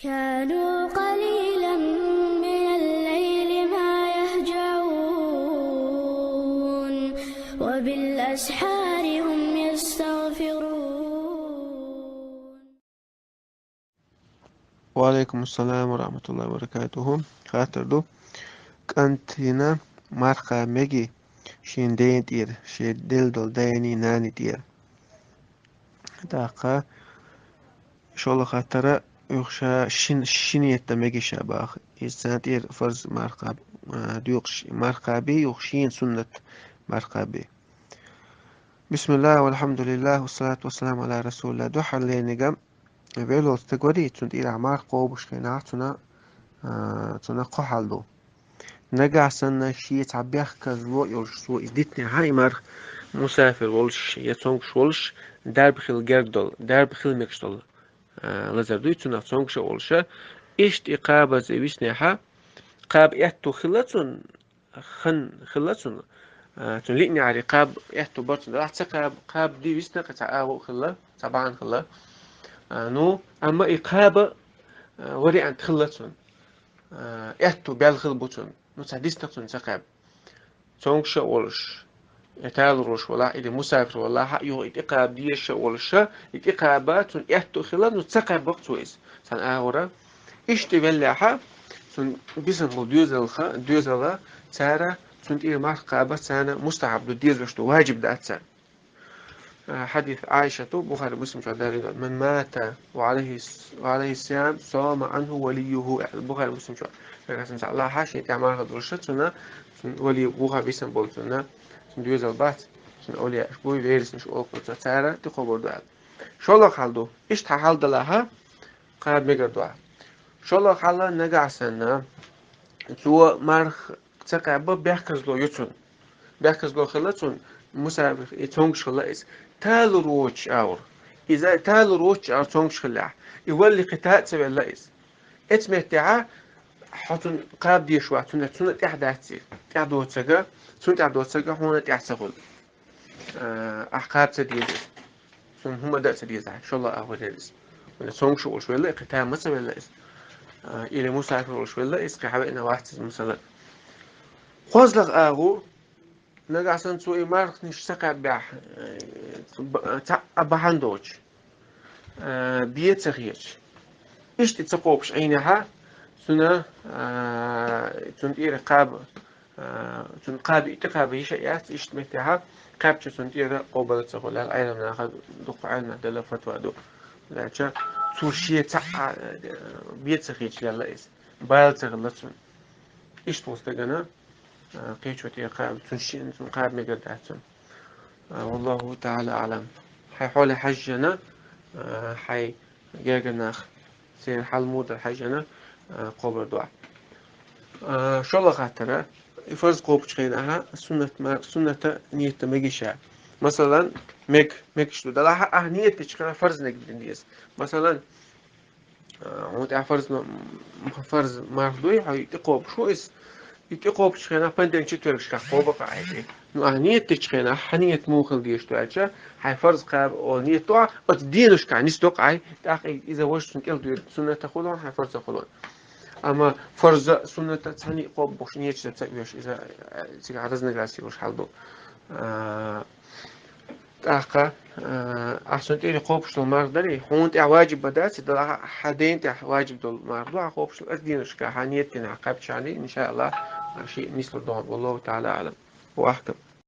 كانوا قليلا من الليل ما يهجعون وبالأسحار هم يستغفرون. وعليكم السلام ورحمة الله وبركاته. خاطر كانت هنا مرقى مجي شين دين تير شين دل دول ديني ناني تير داقا شغل خاطر يخشى شين يتمجي شباخ إنسان تير فرز مرقى ديوقش مرقى بي يخشين سنة مرقى بي. بسم الله والحمد لله والصلاة والسلام على رسول الله. دو حلين نجم بيلو تقولي تنت إلى عمار قوبش كنا تنا قحلو نجع سنة شيء تعبيخ كزلو يولش سو إديتني هاي مر مسافر ولش يتونغش ولش دار بخيل جردل دار بخيل مكشتل لزردوي تنا تونغش ولش إشت إقابة زيوش نحا قاب يحتو خلتون خلتون تون لقني على قاب يحتو برتون راح قاب دي ويسنا قتعاو خلا طبعا خلا نو أما إقابة وري عن خلتون يحتو بالخل بوتون نو تحديث نقطن تقاب تونغش ولش يتال روش ولا إذا مسافر ولا حق يو إتقاب ديش ولش إتقابات يحتو خلا نو تقاب وقت ويس سان آورا إيش تبلعها سن بيسن ديوزلا تارا سن إيه ما قابة سنة مستحب ديوزلشتو واجب داتسا. حديث عائشة بخاري مسلم شو من مات وعليه الصيام صام عنه وليه بخاري مسلم شو فكان الله حاشي تعمل هذا الرشد سنة ولي بوها بيسن بول سنة سن ديوزل بات سن أولياء شبوي فيرس مش أول قصة تارا تخبر دعاء شو الله خالدو إيش تحال دلها قاب ميجر دعاء شو الله خالا نجع سنة زو مرخ تقعب بيحكز لو يتون بيحكز لو خلتون مسافر يتونغش خلاص تال روتش اور إذا تال روتش اور تونغش خلاع يولي قتال سبع لايس اتمتع حطن قاب دي شو تون تون تحداتي تحدو تسجا تون تحدو تسجا هون تحسقول أحقاب تديز تون هم دا تديز إن شاء الله أهو ديز ولا تونغش ولا شو ولا قتال ما سبع لايس إلى مسافر ولا شو ولا إس كحبنا واحد مثلا خذ أهو نجا عشان سوي مارك نشتكى بح بهندوش بيت سخيش إيش تتسقوبش عينها سنة تنتي رقاب تنقاب إتقاب هي شيءات إيش تمتها قابش تنتي رقابة تقول لا أيضا من أخذ دق عنا دل فتوى دو لا شا سوشية تع بيت سخيش يلا إيش بايل تغلطون إيش توستجنا قيش وتيقاب تنشين تنقاب مقدرتهم والله تعالى أعلم. حي حول حجنا حي جاجنا سين حال مود الحجنا قبر دعاء شو الله خاطر يفرض قوب تشخينها سنة نية مجيشة مثلا مك شو ده نية تشخينها فرض نقدر نديس مثلا عمود فرض مرضوي هاي تقوب شو اس يتقوب تشخينا بندن شتور شقوبة قاعدة نو أهنية تشخينا حنية موخل ديش توعجة هاي فرض قاب أو نية توع أتدينش كعنيس توقعي تأخي إذا وش تنقل دير سنة تقولون هاي فرض تقولون أما فرض سنة تاني قوب بوش نية تتسويش إذا عرضنا جلسي وش حلو تأخا أحسن تيجي قوب شلون مقدري هون تع واجب بدأت ده حدين تع واجب دول مقدر قوب شلون أدينش كحنية تنعقب شعني إن شاء الله شيء مثل الضوء والله تعالى أعلم وأحكم.